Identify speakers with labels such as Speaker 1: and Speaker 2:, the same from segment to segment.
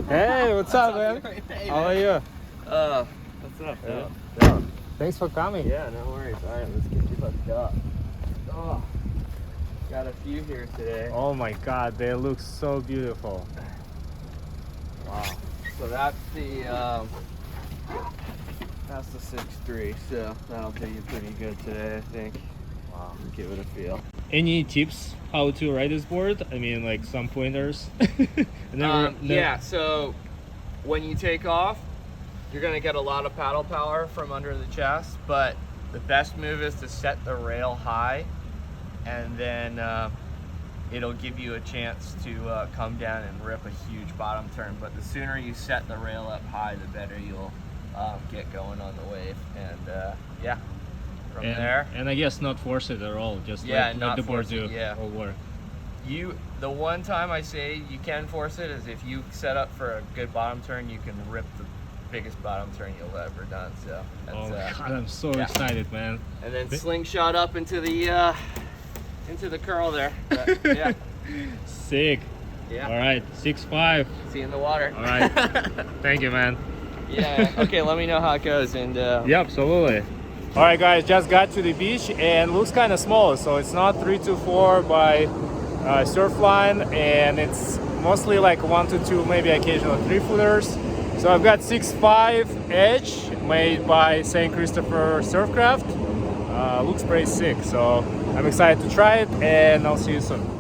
Speaker 1: Hey, what's up, man?
Speaker 2: Hey,
Speaker 1: How are you?
Speaker 2: What's up, man?
Speaker 1: Yeah. Thanks for coming.
Speaker 2: Yeah, no worries. All right, let's get you hooked up. Oh, got a few here today.
Speaker 1: Oh my God, they look so beautiful. Wow.
Speaker 2: So that's the 6.3. So that'll do you pretty good today, I think.
Speaker 1: Wow.
Speaker 2: Give it a feel.
Speaker 1: Any tips how to ride this board? I mean, like some pointers?
Speaker 2: Yeah, so when you take off, you're gonna get a lot of paddle power from under the chest, but the best move is to set the rail high, and then it'll give you a chance to come down and rip a huge bottom turn. But the sooner you set the rail up high, the better you'll get going on the wave. And yeah, from there.
Speaker 1: And I guess not force it at all, just
Speaker 2: let
Speaker 1: the board do all work.
Speaker 2: The one time I say you can force it is if you set up for a good bottom turn, you can rip the biggest bottom turn you'll ever done. So that's,
Speaker 1: oh God, I'm so excited, man.
Speaker 2: And then slingshot up into the curl there. But, yeah.
Speaker 1: Sick.
Speaker 2: Yeah.
Speaker 1: All right, 6'5".
Speaker 2: See you in the water.
Speaker 1: All right. Thank you, man.
Speaker 2: Yeah. Okay. Let me know how it goes. And
Speaker 1: yeah, absolutely. All right, guys, just got to the beach and looks kind of small. So it's not 324 by Surfline, and it's mostly like 1 to 2, maybe occasional 3-footers. So I've got 6.5 Edge made by Saint Christopher Surfcraft. Looks pretty sick, so I'm excited to try it, and I'll see you soon.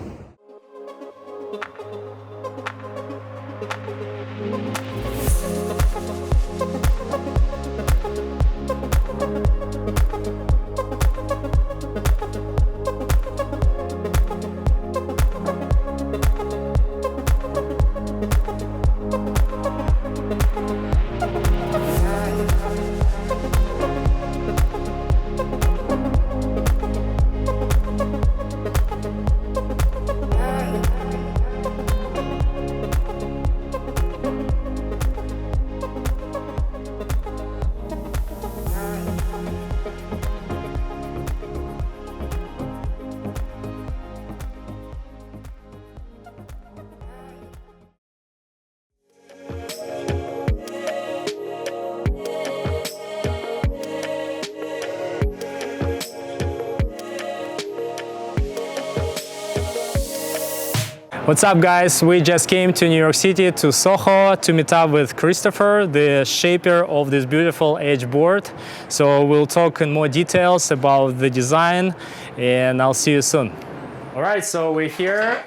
Speaker 1: What's up, guys? We just came to New York City, to Soho, to meet up with Christopher, the shaper of this beautiful Edge board. So we'll talk in more details about the design, and I'll see you soon. All right, so we're here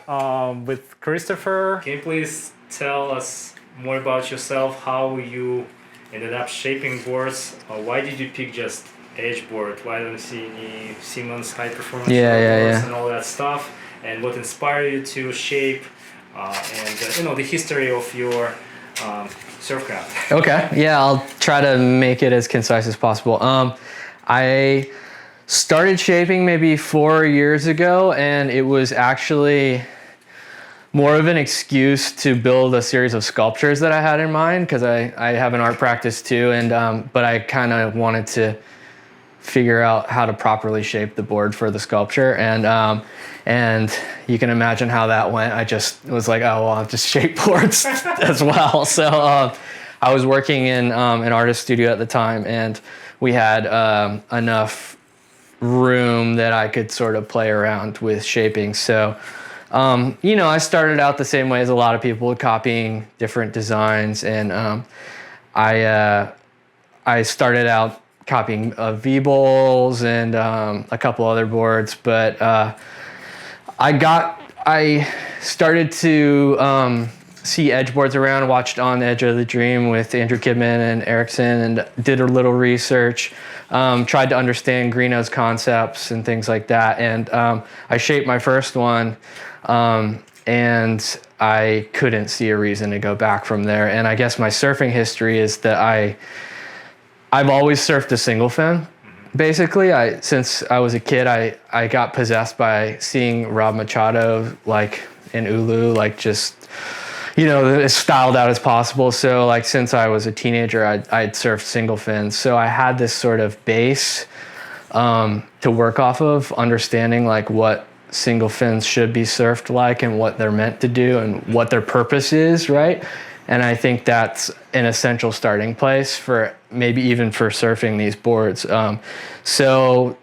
Speaker 1: with Christopher. Can you please tell us more about yourself, how you ended up shaping boards? Why did you pick just Edge board? Why don't you see any Siemens high performance boards and all that stuff? And what inspired you to shape, and the history of your surfcraft.
Speaker 3: Okay, yeah, I'll try to make it as concise as possible. I started shaping maybe 4 years ago, and it was actually more of an excuse to build a series of sculptures that I had in mind, because I have an art practice too, and but I kind of wanted to figure out how to properly shape the board for the sculpture, and you can imagine how that went. I just was like, oh, well, I'll just shape boards as well. So I was working in an artist studio at the time, and we had enough room that I could sort of play around with shaping. So I started out the same way as a lot of people, copying different designs, and I started out copying V-Bowls and a couple other boards, but I started to see edge boards around, watched On the Edge of the Dream with Andrew Kidman and Erickson, and did a little research, tried to understand Greenough's concepts and things like that, and I shaped my first one, and I couldn't see a reason to go back from there. And I guess my surfing history is that I've always surfed a single fin. Basically, since I was a kid, I got possessed by seeing Rob Machado like in Ulu, like just, as styled out as possible. So like since I was a teenager, I'd surfed single fins. So I had this sort of base to work off of, understanding like what single fins should be surfed like and what they're meant to do and what their purpose is, right? And I think that's an essential starting place for maybe even for surfing these boards. So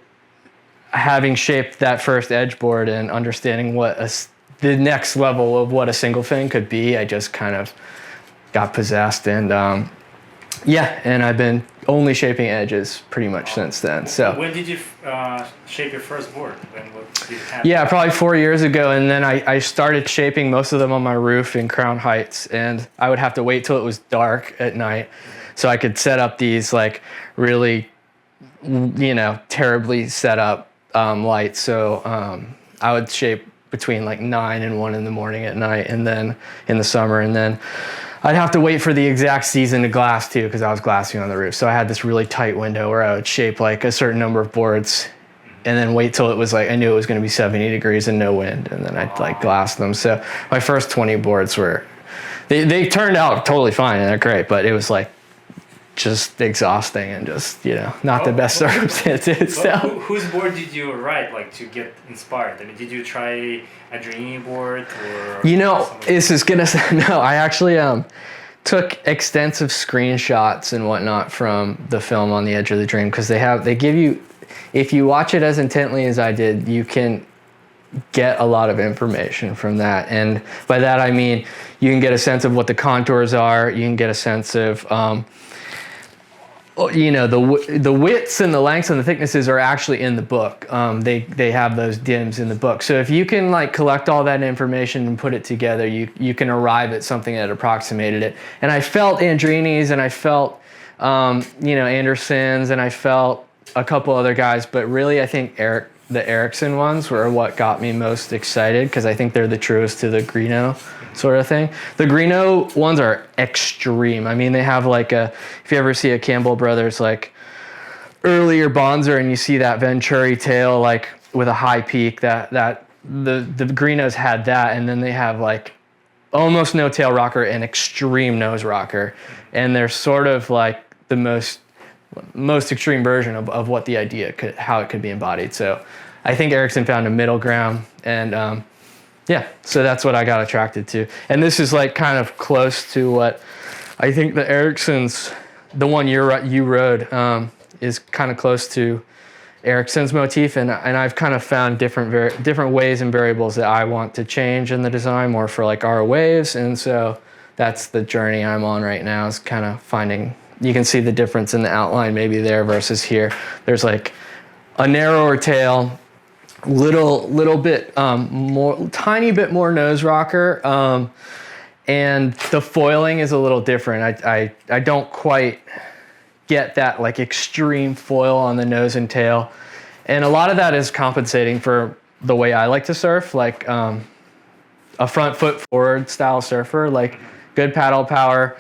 Speaker 3: having shaped that first edge board and understanding what the next level of what a single fin could be, I just kind of got possessed. And and I've been only shaping edges pretty much since then. So
Speaker 1: when did you shape your first board? What did it happen?
Speaker 3: Yeah, probably 4 years ago, and then I started shaping most of them on my roof in Crown Heights, and I would have to wait till it was dark at night so I could set up these like really, terribly set up lights. So I would shape between like 9 and 1 in the morning at night, and then in the summer, and then I'd have to wait for the exact season to glass too, because I was glassing on the roof. So I had this really tight window where I would shape like a certain number of boards and then wait till it was like, I knew it was going to be 70 degrees and no wind. And then I'd like glass them. So my first 20 boards they turned out totally fine and they're great, but it was like just exhausting and just, not the best circumstances. So.
Speaker 1: Whose board did you ride like to get inspired? I mean, did you try a Dreamy board or?
Speaker 3: This is gonna say no. I actually took extensive screenshots and whatnot from the film On the Edge of the Dream, because they give you, if you watch it as intently as I did, you can get a lot of information from that. And by that I mean you can get a sense of what the contours are. You can get a sense of the widths and the lengths and the thicknesses are actually in the book. They have those dims in the book. So if you can like collect all that information and put it together, you can arrive at something that approximated it. And I felt Andrini's, and I felt Anderson's, and I felt a couple other guys, but really I think the Ericsson ones were what got me most excited, because I think they're the truest to the Greenough sort of thing. The Greenough ones are extreme. I mean, they have like if you ever see a Campbell Brothers like earlier Bonzer and you see that Venturi tail like with a high peak, that the Greenoughs had that, and then they have like almost no tail rocker and extreme nose rocker, and they're sort of like the most extreme version of what the idea how it could be embodied. So I think Ericsson found a middle ground, and so that's what I got attracted to. And this is like kind of close to what I think the Ericsson's, the one you rode, is kind of close to Ericsson's motif, and I've kind of found different ways and variables that I want to change in the design, more for like our waves. And so that's the journey I'm on right now, is kind of finding. You can see the difference in the outline maybe there versus here. There's like a narrower tail, little bit tiny bit more nose rocker, and the foiling is a little different. I don't quite get that like extreme foil on the nose and tail, and a lot of that is compensating for the way I like to surf, like a front foot forward style surfer, like good paddle power.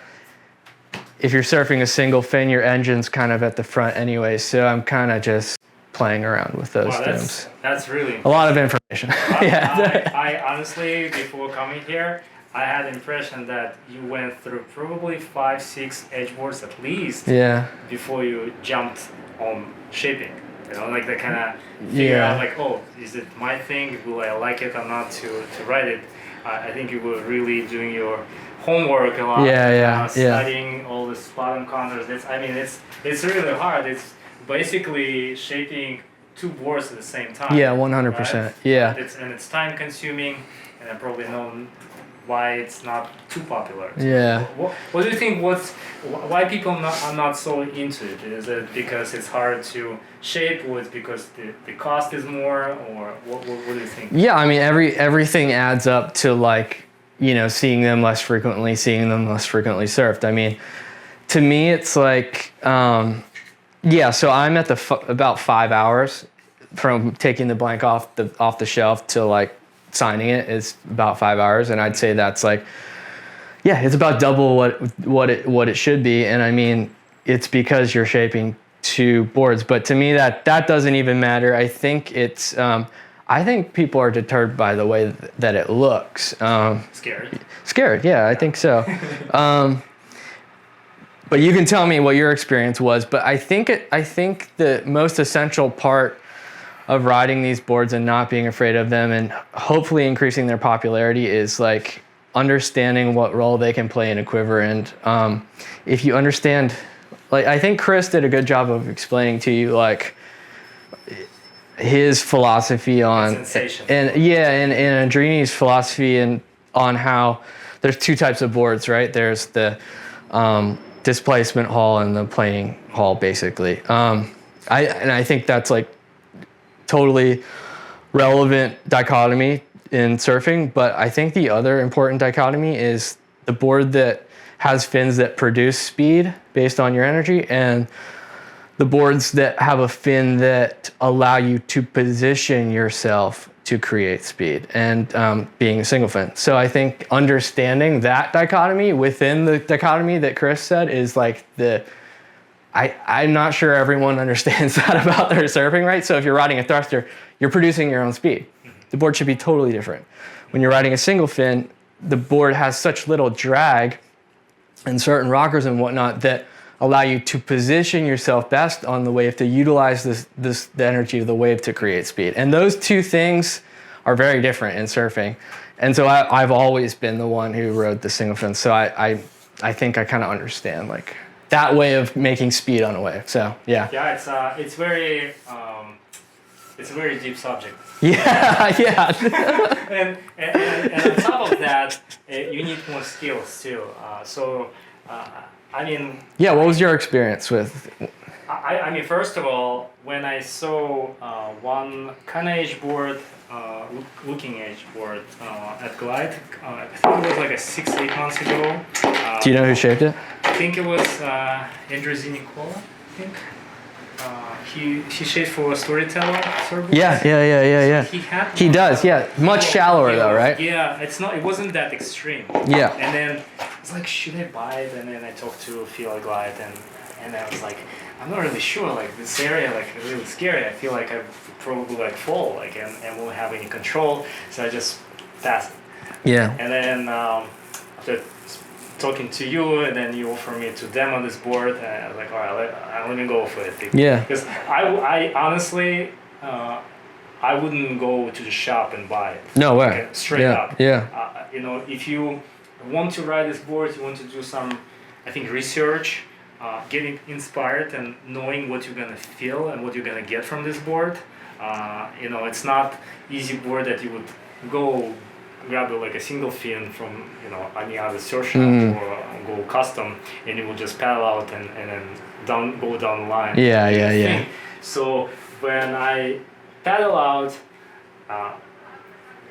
Speaker 3: If you're surfing a single fin, your engine's kind of at the front anyway, so I'm kind of just playing around with those dims.
Speaker 1: That's really
Speaker 3: a lot of information. Yeah.
Speaker 1: I honestly, before coming here, I had the impression that you went through probably 5-6 edge boards at least.
Speaker 3: Yeah.
Speaker 1: Before you jumped on shaping. Like the kind of figure out like, oh, is it my thing? Will I like it or not to ride it? I think you were really doing your homework a lot. Studying all the spot and contours. It's really hard. It's basically shaping two boards at the same time.
Speaker 3: Yeah, 100%.
Speaker 1: Right?
Speaker 3: Yeah.
Speaker 1: It's time consuming, and I probably know why it's not too popular.
Speaker 3: Yeah.
Speaker 1: What do you think? Why people are not so into it? Is it because it's hard to shape, or it's because the cost is more, or what do you think?
Speaker 3: Yeah, I mean everything adds up to like, seeing them less frequently surfed. I mean, to me it's like so I'm at about 5 hours from taking the blank off the shelf to like signing it is about 5 hours, and I'd say that's like, it's about double what it should be. And I mean, it's because you're shaping two boards, but to me that doesn't even matter. I think it's I think people are deterred by the way that it looks. Scared, yeah, I think so. But you can tell me what your experience was. But I think the most essential part of riding these boards and not being afraid of them and hopefully increasing their popularity is like understanding what role they can play in a quiver. And if you understand, like, I think Chris did a good job of explaining to you, like, his philosophy on, and Adrini's philosophy and on how there's two types of boards, right? There's the displacement hull and the planing hull, basically. I think that's like totally relevant dichotomy in surfing, but I think the other important dichotomy is the board that has fins that produce speed based on your energy, and the boards that have a fin that allow you to position yourself to create speed, and being a single fin. So I think understanding that dichotomy within the dichotomy that Chris said is like I'm not sure everyone understands that about their surfing, right? So if you're riding a thruster, you're producing your own speed. The board should be totally different. When you're riding a single fin, the board has such little drag and certain rockers and whatnot that allow you to position yourself best on the wave, to utilize the energy of the wave to create speed. And those two things are very different in surfing. And so I've always been the one who rode the single fin. So I think I kind of understand like that way of making speed on a wave. So yeah.
Speaker 1: Yeah, it's very it's a very deep subject.
Speaker 3: Yeah, yeah.
Speaker 1: and on top of that, you need more skills too. I mean.
Speaker 3: Yeah, what was your experience with?
Speaker 1: I mean, first of all, when I saw one kind of edge board, looking edge board at Glide, I think it was like 6-8 months ago.
Speaker 3: Do you know who shaped it?
Speaker 1: I think it was Andrew Zinicola, I think. He shaped for a Storyteller Surfboard.
Speaker 3: Yeah. He does, yeah. Much shallower though, right?
Speaker 1: Yeah, it wasn't that extreme.
Speaker 3: Yeah.
Speaker 1: And then it's like, should I buy it? And then I talked to Phil Glide, and I was like, I'm not really sure. Like this area, like really scary. I feel like I probably like fall, like and won't have any control. So I just passed.
Speaker 3: Yeah.
Speaker 1: And then after talking to you, and then you offer me to demo this board, and I was like, all right, let me go for it.
Speaker 3: Yeah.
Speaker 1: Because I honestly, I wouldn't go to the shop and buy it.
Speaker 3: No way.
Speaker 1: Okay, straight up.
Speaker 3: Yeah.
Speaker 1: You know, if you want to ride this board, you want to do some, I think, research, getting inspired and knowing what you're gonna feel and what you're gonna get from this board. You know, it's not easy board that you would go grab like a single fin from, you know, any other surf shop or go custom, and you will just paddle out and then go down the line.
Speaker 3: Yeah.
Speaker 1: So when I paddle out,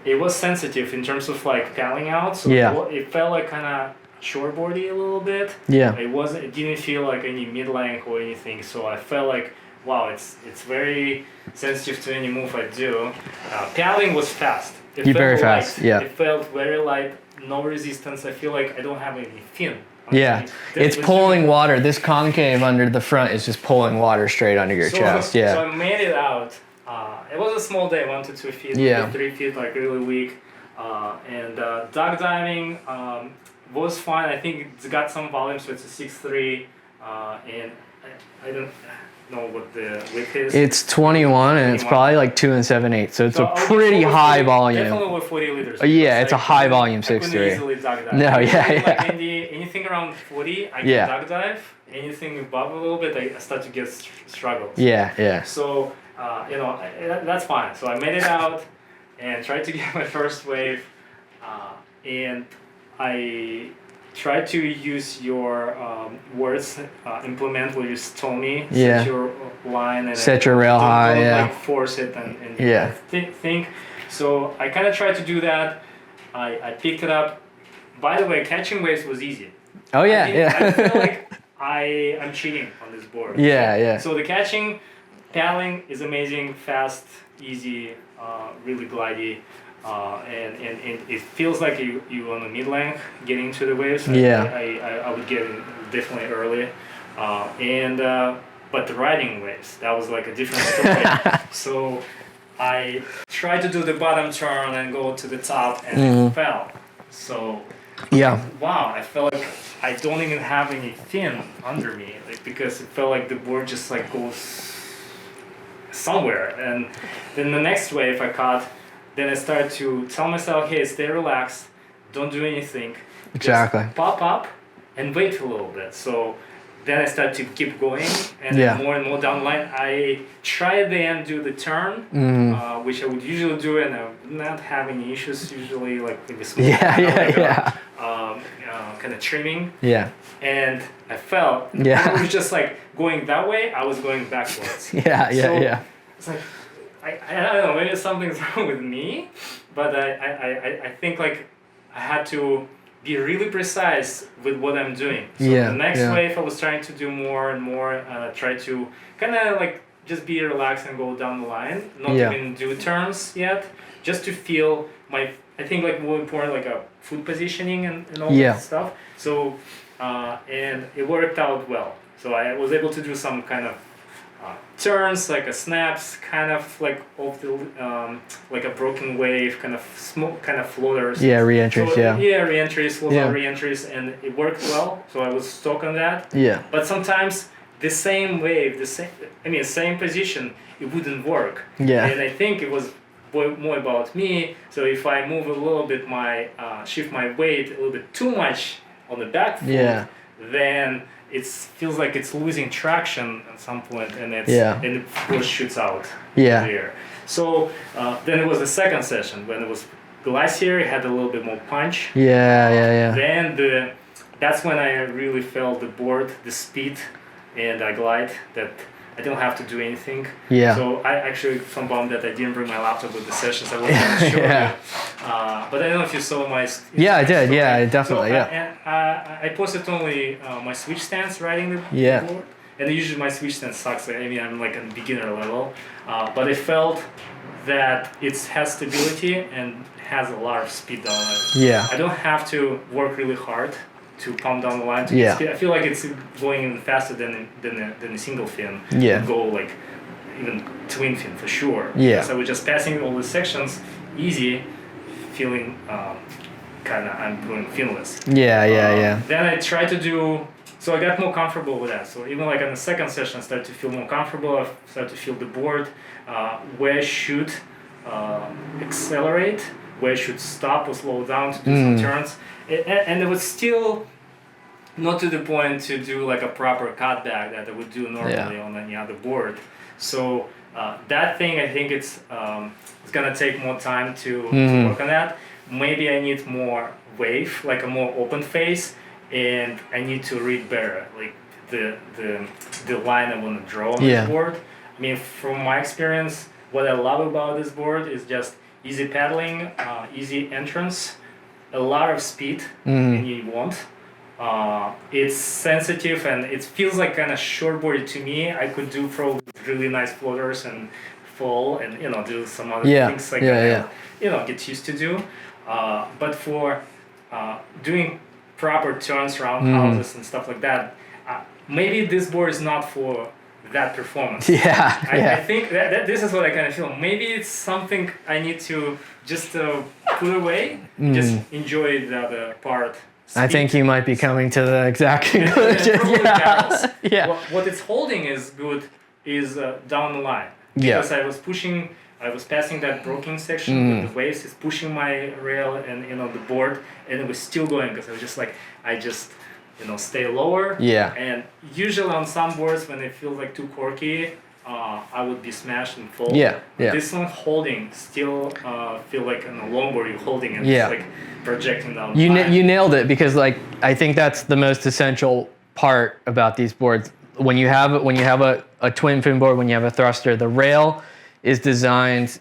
Speaker 1: it was sensitive in terms of like paddling out. So it felt like kind of shortboardy a little bit.
Speaker 3: Yeah.
Speaker 1: It didn't feel like any mid-length or anything. So I felt like, wow, it's very sensitive to any move I do. Paddling was fast.
Speaker 3: You're very fast, yeah.
Speaker 1: It felt very light, no resistance. I feel like I don't have any fin.
Speaker 3: Yeah, it's pulling water. This concave under the front is just pulling water straight under your chest. Yeah.
Speaker 1: So I made it out. It was a small day, 1 to 2 feet, maybe 3 feet, like really weak. And duck diving was fine. I think it's got some volume, so it's a 6.3, and I don't know what the width is.
Speaker 3: It's 21 and it's probably like 2 7/8, so it's a pretty high volume.
Speaker 1: Definitely over 40 liters.
Speaker 3: Yeah, it's a high volume 6.3.
Speaker 1: I couldn't easily duck dive.
Speaker 3: No, yeah.
Speaker 1: Like anything around 40, I can duck dive. Anything above a little bit, I start to get struggles.
Speaker 3: Yeah.
Speaker 1: So, you know, that's fine. So I made it out and tried to get my first wave, and I tried to use your words, implement what you told me. Set your line and
Speaker 3: set your rail high.
Speaker 1: Like force it and think. So I kind of tried to do that. I picked it up. By the way, catching waves was easy.
Speaker 3: Oh yeah,
Speaker 1: I feel like I'm cheating on this board.
Speaker 3: Yeah.
Speaker 1: So the catching, paddling is amazing, fast, easy, really glidey. And it feels like you on the mid length getting to the waves. I would get in definitely early, but the riding waves, that was like a different story. So I tried to do the bottom turn and go to the top, and it fell. So wow, I felt like I don't even have any fin under me, like, because it felt like the board just like goes somewhere. And then the next wave I caught. Then I started to tell myself, hey, stay relaxed. don't do anything.
Speaker 3: Exactly.
Speaker 1: Just pop up and wait a little bit. So then I start to keep going, and
Speaker 3: Yeah.
Speaker 1: more and more down the line, I try then do the turn, which I would usually do, and I would not have any issues usually, like maybe small, kind of trimming.
Speaker 3: Yeah.
Speaker 1: And I felt
Speaker 3: Yeah.
Speaker 1: it was just like going that way, I was going backwards.
Speaker 3: Yeah.
Speaker 1: It's like I don't know, maybe something's wrong with me, but I think like I had to be really precise with what I'm doing. So the next wave I was trying to do more and more, try to kind of like just be relaxed and go down the line, not even do turns yet, just to feel my, I think like more important, like a foot positioning and all that stuff. So, and it worked out well. So I was able to do some kind of turns, like a snaps, kind of like off the like a broken wave, kind of smoke, kind of floaters.
Speaker 3: Yeah, re-entries.
Speaker 1: So, re-entries, re-entries, and it worked well. So I was stuck on that.
Speaker 3: Yeah.
Speaker 1: But sometimes the same wave, same position, it wouldn't work.
Speaker 3: Yeah.
Speaker 1: And I think it was more about me. So if I move a little bit, shift my weight a little bit too much on the back foot, then it feels like it's losing traction at some point, and and it force shoots out there. So then it was the second session when it was glacier. It had a little bit more punch. Then that's when I really felt the board, the speed, and I glide that I don't have to do anything. So I actually some bummed that I didn't bring my laptop with the sessions. I wasn't going to show you. But I don't know if you saw my.
Speaker 3: I did. Yeah, definitely.
Speaker 1: So I posted only my switch stance riding the board, and usually my switch stance sucks. I'm like on beginner level, but I felt that it has stability and has a lot of speed on it. I don't have to work really hard to pump down the line to get speed. I feel like it's going even faster than a single fin. Go like even twin fin for sure. So I was just passing all the sections easy, feeling kind of I'm going finless. Then I tried to do. So I got more comfortable with that. So even like on the second session, I started to feel more comfortable. I started to feel the board, where I should accelerate, where I should stop or slow down to do some turns. And it was still not to the point to do like a proper cutback that I would do normally on any other board. So that thing, I think it's gonna take more time to work on that. Maybe I need more wave, like a more open face, and I need to read better, like the line I want to draw on this board. I mean, from my experience, what I love about this board is just easy paddling, easy entrance, a lot of speed and you want. It's sensitive and it feels like kind of shortboard to me. I could do probably really nice floaters and fall and do some other things like get used to do. But for doing proper turns around houses and stuff like that, maybe this board is not for that performance. I think that this is what I kind of feel. Maybe it's something I need to just put away, just enjoy the other part. Speed.
Speaker 3: I think you might be coming to the exact conclusion.
Speaker 1: What it's holding is good is down the line. Because I was passing that broken section with the waves. It's pushing my rail and the board, and it was still going because I was just like stay lower. And usually on some boards when it feels like too corky, I would be smashed and fall. This one holding still feel like on a longboard you're holding it. It's like projecting down.
Speaker 3: You nailed it because I think that's the most essential part about these boards. When you have a twin fin board, when you have a thruster, the rail is designed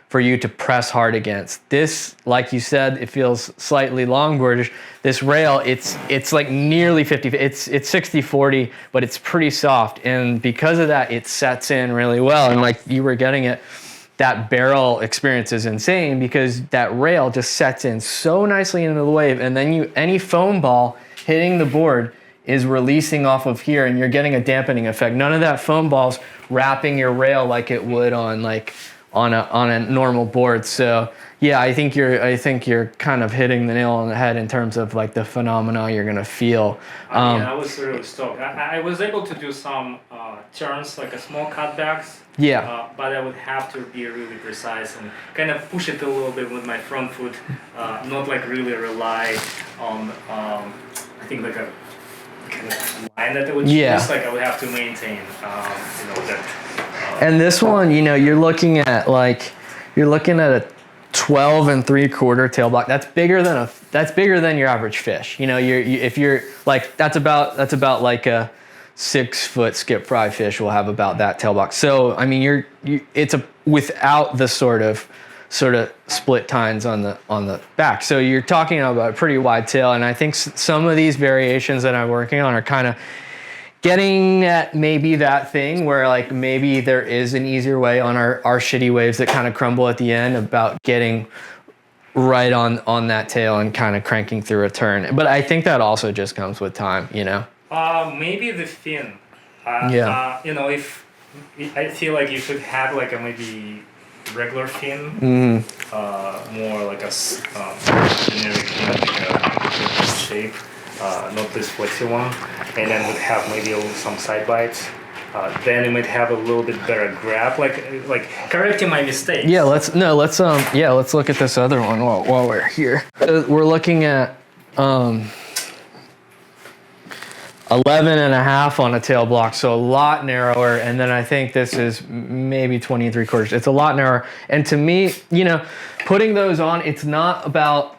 Speaker 3: for you to press hard against. This, like you said, it feels slightly longboardish. This rail, it's like nearly 50, it's 60-40, but it's pretty soft. And because of that, it sets in really well. And like you were getting it, that barrel experience is insane because that rail just sets in so nicely into the wave. And then any foam ball hitting the board is releasing off of here and you're getting a dampening effect. None of that foam ball's wrapping your rail like it would on a normal board. So Yeah, I think you're kind of hitting the nail on the head in terms of like the phenomena you're gonna feel.
Speaker 1: I was really stoked. I was able to do some turns, like a small cutbacks.
Speaker 3: Yeah.
Speaker 1: But I would have to be really precise and kind of push it a little bit with my front foot, not like really rely on I think like a kind of line that I would choose. Like I would have to maintain, that.
Speaker 3: And this one, you're looking at a 12 3/4 tail block. That's bigger than your average fish. If you're like that's about like a 6 foot skip fry fish will have about that tail block. So I mean, it's without the sort of split tines on the back. So you're talking about a pretty wide tail, and I think some of these variations that I'm working on are kind of getting at maybe that thing where like maybe there is an easier way on our shitty waves that kind of crumble at the end about getting right on that tail and kind of cranking through a turn. But I think that also just comes with time,
Speaker 1: Maybe the fin. If I feel like you should have like a maybe regular fin, more like a generic fin, like a shape. Not this flexy one, and then would have maybe some side bites. Then it might have a little bit better grab, like correcting my mistake.
Speaker 3: Yeah, let's look at this other one while we're here. We're looking at 11.5 on a tail block, so a lot narrower. And then I think this is maybe 20 3/4. It's a lot narrower. And to me, putting those on, it's not about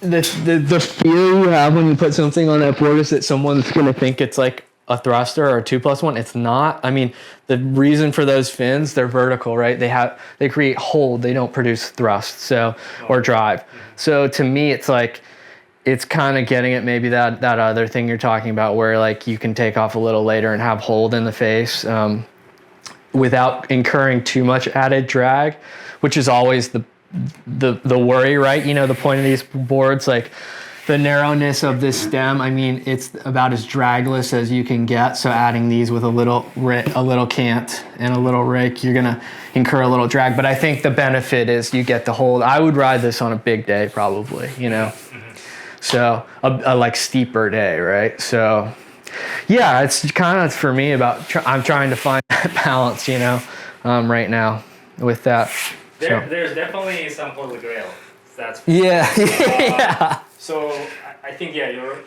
Speaker 3: the fear you have when you put something on that board is that someone's gonna think it's like a thruster or a 2+1. It's not. I mean, the reason for those fins, they're vertical, right? They create hold. They don't produce thrust, or drive. So to me, it's like it's kind of getting at maybe that other thing you're talking about, where like you can take off a little later and have hold in the face without incurring too much added drag, which is always the worry, right? The point of these boards, like the narrowness of this stem, I mean, it's about as dragless as you can get. So adding these with a little cant and a little rake, you're gonna incur a little drag. But I think the benefit is you get the hold. I would ride this on a big day, probably, So a like steeper day, right? So yeah, it's kind of for me about I'm trying to find that balance, right now with that.
Speaker 1: There's definitely some holy grail. That's
Speaker 3: yeah.
Speaker 1: So I think you're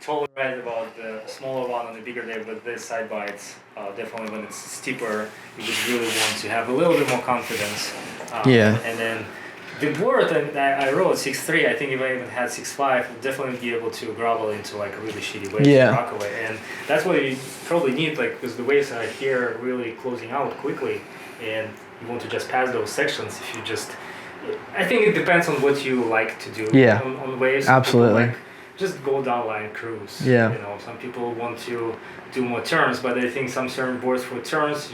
Speaker 1: totally right about the smaller one and the bigger day, but this side bites definitely when it's steeper, you just really want to have a little bit more confidence. And then the board that I rode 6.3, I think if I even had 6.5, I'd definitely be able to grovel into like a really shitty wave and rock away. And that's what you probably need, like, because the waves are here really closing out quickly, and you want to just pass those sections. If you just, I think it depends on what you like to do on waves.
Speaker 3: Absolutely.
Speaker 1: Like, just go downline cruise.
Speaker 3: Yeah.
Speaker 1: Some people want to do more turns, but I think some certain boards for turns,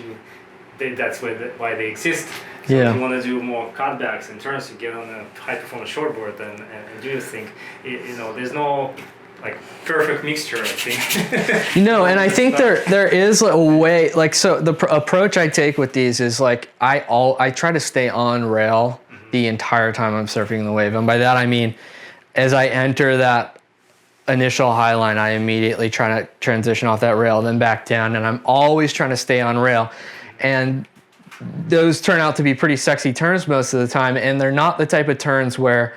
Speaker 1: that's why they exist. So if you want to do more cutbacks and turns, you get on a high performance shortboard and do this thing. There's no like perfect mixture, I think.
Speaker 3: And I think there is a way, like, so the approach I take with these is like I try to stay on rail the entire time I'm surfing the wave, and by that I mean as I enter that initial high line, I immediately try to transition off that rail, then back down, and I'm always trying to stay on rail. And those turn out to be pretty sexy turns most of the time, and they're not the type of turns where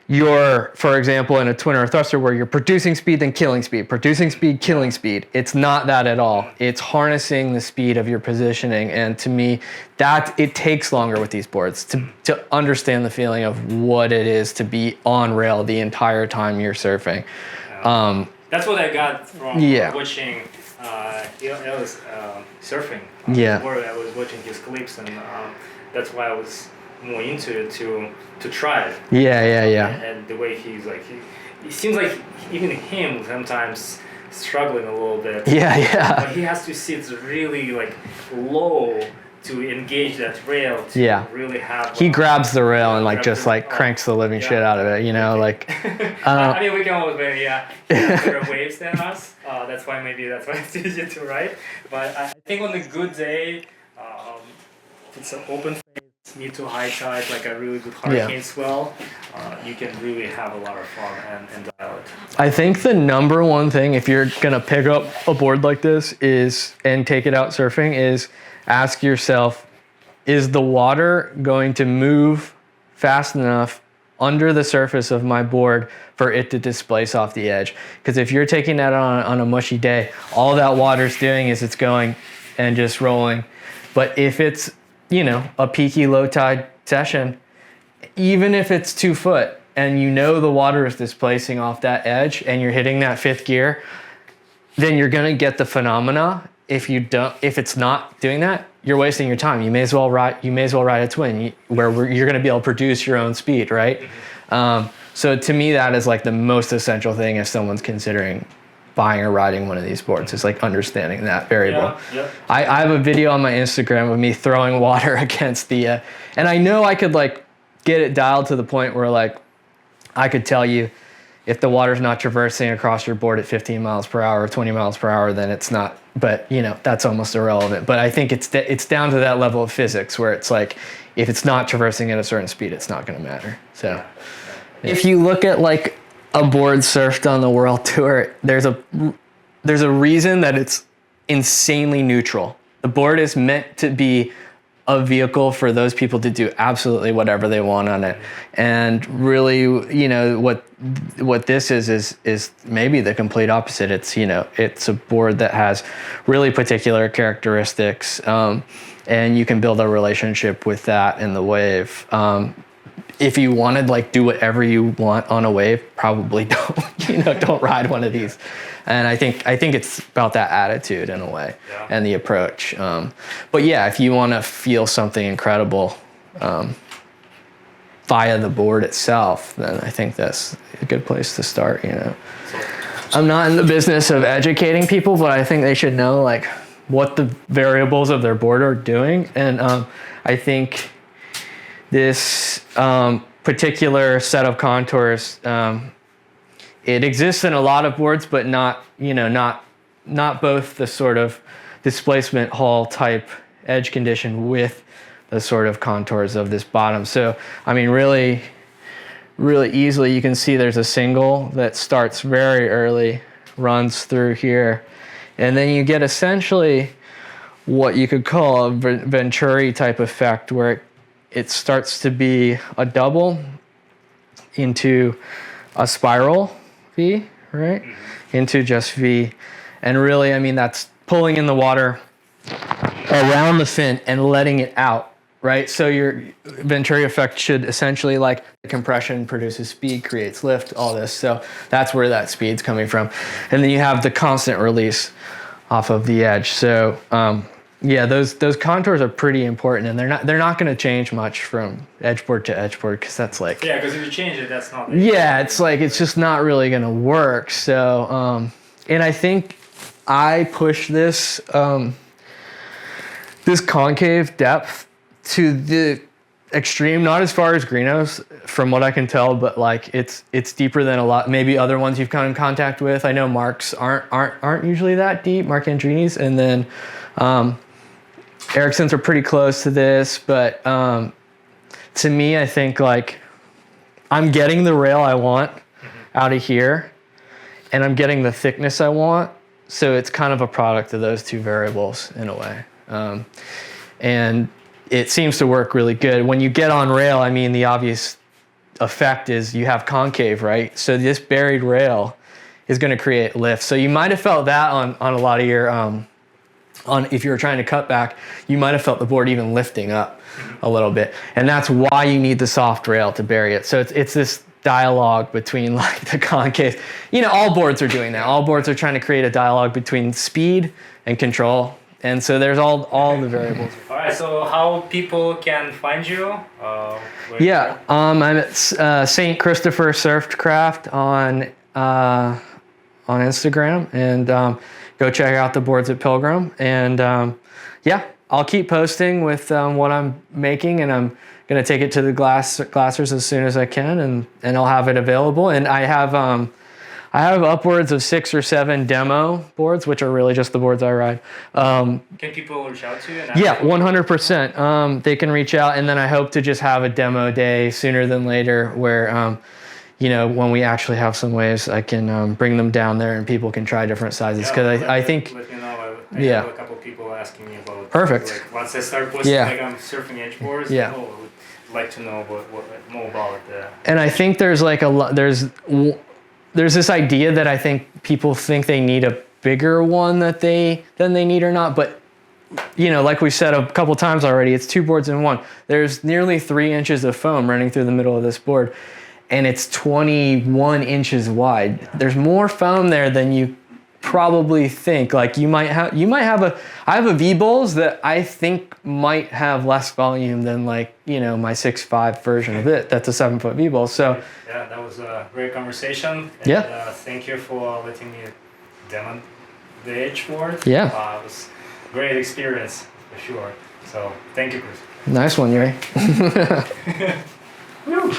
Speaker 3: you're, for example, in a twin or a thruster where you're producing speed then killing speed, producing speed, killing speed. It's not that at all. It's harnessing the speed of your positioning, and to me, that it takes longer with these boards to understand the feeling of what it is to be on rail the entire time you're surfing.
Speaker 1: That's what I got from watching Ellis surfing. Where I was watching his clips, and that's why I was more into it to try it. And the way he's like, he seems like even him sometimes struggling a little bit. But he has to sit really like low to engage that rail to really have.
Speaker 3: He grabs the rail and like just like cranks the living shit out of it, like.
Speaker 1: I mean, we can always maybe better waves than us. That's why it's easier to ride. But I think on a good day, if it's an open face, mid to high tide, like a really good hurricane swell, you can really have a lot of fun and dial it.
Speaker 3: I think the number one thing if you're gonna pick up a board like this and take it out surfing is ask yourself, is the water going to move fast enough under the surface of my board for it to displace off the edge? Because if you're taking that on a mushy day, all that water's doing is it's going and just rolling. But if it's, you know, a peaky low tide session, even if it's 2 foot and you know the water is displacing off that edge and you're hitting that 5th gear, then you're gonna get the phenomena. If it's not doing that, you're wasting your time. You may as well ride a twin where you're gonna be able to produce your own speed, right? So to me, that is like the most essential thing if someone's considering buying or riding one of these boards, is like understanding that variable.
Speaker 1: Yeah.
Speaker 3: I have a video on my Instagram of me throwing water against the, and I know I could like get it dialed to the point where like I could tell you if the water's not traversing across your board at 15 miles per hour or 20 miles per hour, then it's not, but you know, that's almost irrelevant. But I think it's down to that level of physics where it's like, if it's not traversing at a certain speed, it's not gonna matter. So if you look at like a board surfed on the World Tour, there's a reason that it's insanely neutral. The board is meant to be a vehicle for those people to do absolutely whatever they want on it. And really, you know, what this is maybe the complete opposite. It's, you know, it's a board that has really particular characteristics, and you can build a relationship with that in the wave. If you wanted like do whatever you want on a wave, probably don't ride one of these. And I think it's about that attitude in a way, and the approach. But yeah, if you want to feel something incredible via the board itself, then I think that's a good place to start. You know, I'm not in the business of educating people, but I think they should know like what the variables of their board are doing. And I think this particular set of contours, it exists in a lot of boards, but not both the sort of displacement hull type edge condition with the sort of contours of this bottom. So, I mean, really easily, you can see there's a single that starts very early, runs through here, and then you get essentially what you could call a Venturi type effect, where it starts to be a double into a spiral V, right? Into just V. And really, I mean, that's pulling in the water around the fin and letting it out, right? So your Venturi effect should essentially, like, the compression produces speed, creates lift, all this. So that's where that speed's coming from. And then you have the constant release off of the edge. So yeah, those contours are pretty important, and they're not going to change much from edgeboard to edgeboard, because that's like,
Speaker 1: yeah, because if you change it, that's not
Speaker 3: it's like it's just not really going to work. So and I think I push this this concave depth to the extreme, not as far as Greenough's from what I can tell, but like it's deeper than a lot maybe other ones you've come in contact with. I know Mark's aren't usually that deep, Mark Andrini's, and then Ericsson's are pretty close to this, but to me, I think like I'm getting the rail I want out of here, and I'm getting the thickness I want. So it's kind of a product of those two variables in a way. And it seems to work really good. When you get on rail, I mean, the obvious effect is you have concave, right? So this buried rail is going to create lift. So you might have felt that on a lot of your, if you were trying to cut back, you might have felt the board even lifting up a little bit. And that's why you need the soft rail to bury it. So it's this dialogue between like the concave. You know, all boards are doing that. All boards are trying to create a dialogue between speed and control. And so there's all the variables.
Speaker 1: All right, so how people can find you?
Speaker 3: I'm at Saint Christopher Surfcraft on Instagram, and go check out the boards at Pilgrim. And I'll keep posting with what I'm making, and I'm gonna take it to the glassers as soon as I can, and I'll have it available. And I have I have upwards of 6 or 7 demo boards, which are really just the boards I ride.
Speaker 1: Can people reach out to you?
Speaker 3: Yeah, 100%. They can reach out, and then I hope to just have a demo day sooner than later where, you know, when we actually have some waves, I can bring them down there and people can try different sizes. Because I think...
Speaker 1: Let me know. I have a couple people asking me about...
Speaker 3: Perfect.
Speaker 1: Like, once I start posting, like I'm surfing edge boards,
Speaker 3: yeah.
Speaker 1: people would like to know what more about the...
Speaker 3: And I think there's like a lot... There's this idea that I think people think they need a bigger one than they need or not, but you know, like we said a couple times already, it's 2 boards in one. There's nearly 3 inches of foam running through the middle of this board, and it's 21 inches wide. There's more foam there than you probably think. Like I have a V-Bowls that I think might have less volume than, like, you know, my 6'5" version of it. That's a 7-foot V-Bowl. So
Speaker 1: yeah, that was a great conversation. And,
Speaker 3: yeah.
Speaker 1: Thank you for letting me demo the edge board.
Speaker 3: Yeah.
Speaker 1: It was a great experience for sure. So thank you, Chris.
Speaker 3: Nice one, Yuri.
Speaker 1: Woo.